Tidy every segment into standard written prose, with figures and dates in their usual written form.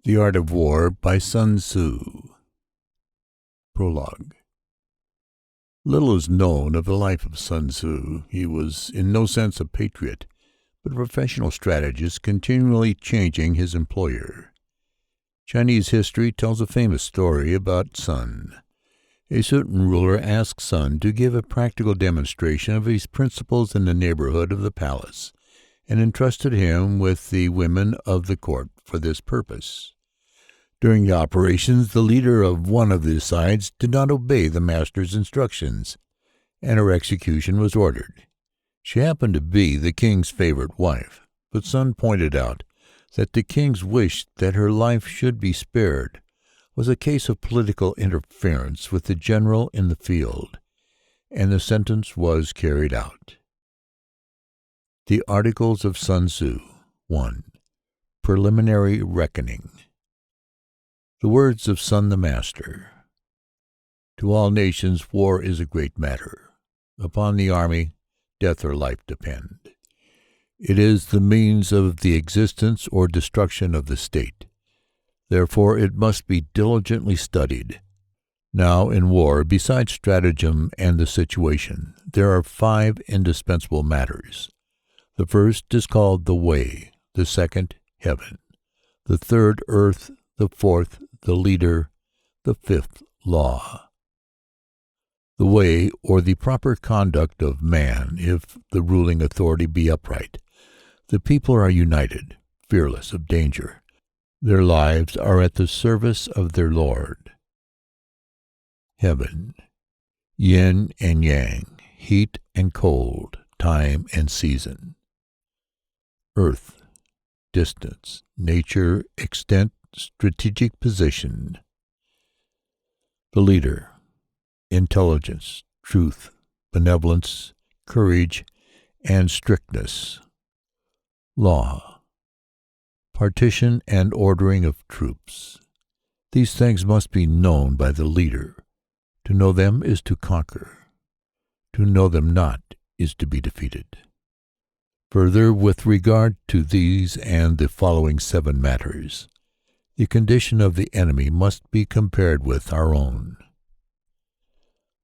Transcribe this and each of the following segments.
The Art of War by Sun Tzu. Prologue. Little is known of the life of Sun Tzu. He was in no sense a patriot, but a professional strategist continually changing his employer. Chinese history tells a famous story about Sun. A certain ruler asked Sun to give a practical demonstration of his principles in the neighborhood of the palace, and entrusted him with the women of the court for this purpose. During the operations, the leader of one of the sides did not obey the master's instructions, and her execution was ordered. She happened to be the king's favorite wife, but Sun pointed out that the king's wish that her life should be spared was a case of political interference with the general in the field, and the sentence was carried out. The Articles of Sun Tzu. 1. Preliminary Reckoning. The words of Sun the Master. To all nations war is a great matter. Upon the army death or life depend. It is the means of the existence or destruction of the state. Therefore it must be diligently studied. Now in war, besides stratagem and the situation, there are 5 indispensable matters. The first is called the way, the second, heaven, the third, earth, the fourth, the leader, the fifth, law. The way, or the proper conduct of man, if the ruling authority be upright. The people are united, fearless of danger. Their lives are at the service of their Lord. Heaven, yin and yang, heat and cold, time and season. Earth, distance, nature, extent, strategic position. The leader, intelligence, truth, benevolence, courage, and strictness. Law, partition and ordering of troops. These things must be known by the leader. To know them is to conquer. To know them not is to be defeated. Further, with regard to these and the following 7 matters, the condition of the enemy must be compared with our own.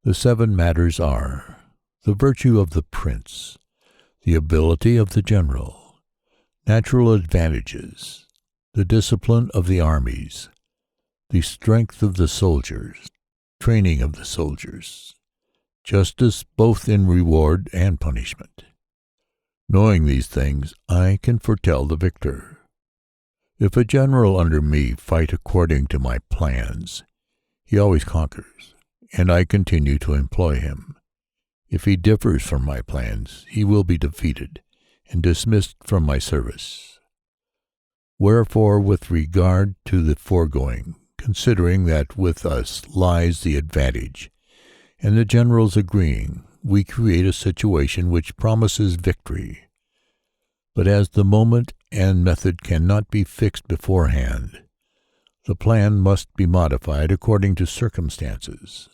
The 7 matters are the virtue of the prince, the ability of the general, natural advantages, the discipline of the armies, the strength of the soldiers, training of the soldiers, justice both in reward and punishment. Knowing these things, I can foretell the victor. If a general under me fight according to my plans, he always conquers, and I continue to employ him. If he differs from my plans, he will be defeated and dismissed from my service. Wherefore, with regard to the foregoing, considering that with us lies the advantage, and the generals agreeing, we create a situation which promises victory. But as the moment and method cannot be fixed beforehand, the plan must be modified according to circumstances.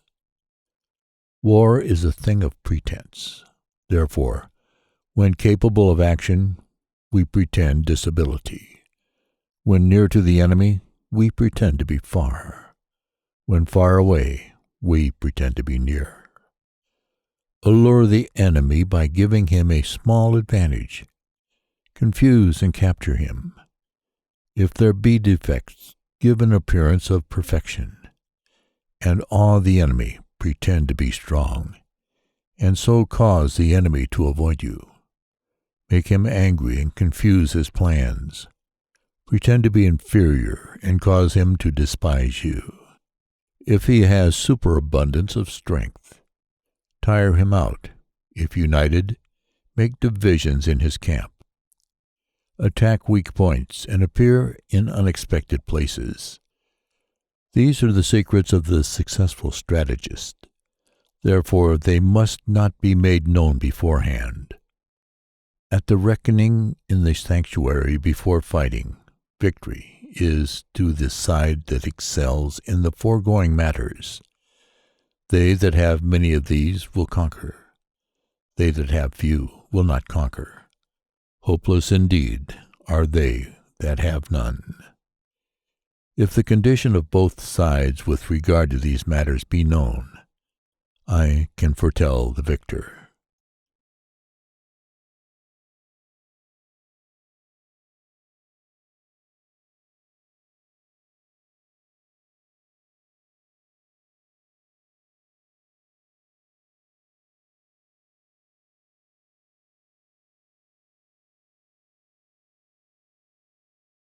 War is a thing of pretense. Therefore, when capable of action, we pretend disability. When near to the enemy, we pretend to be far. When far away, we pretend to be near. Allure the enemy by giving him a small advantage. Confuse and capture him. If there be defects, give an appearance of perfection, and awe the enemy, pretend to be strong, and so cause the enemy to avoid you. Make him angry and confuse his plans. Pretend to be inferior and cause him to despise you. If he has superabundance of strength, tire him out. If united, make divisions in his camp. Attack weak points and appear in unexpected places. These are the secrets of the successful strategist. Therefore, they must not be made known beforehand. At the reckoning in the sanctuary before fighting, victory is to the side that excels in the foregoing matters. They that have many of these will conquer. They that have few will not conquer. Hopeless indeed are they that have none. If the condition of both sides with regard to these matters be known, I can foretell the victor.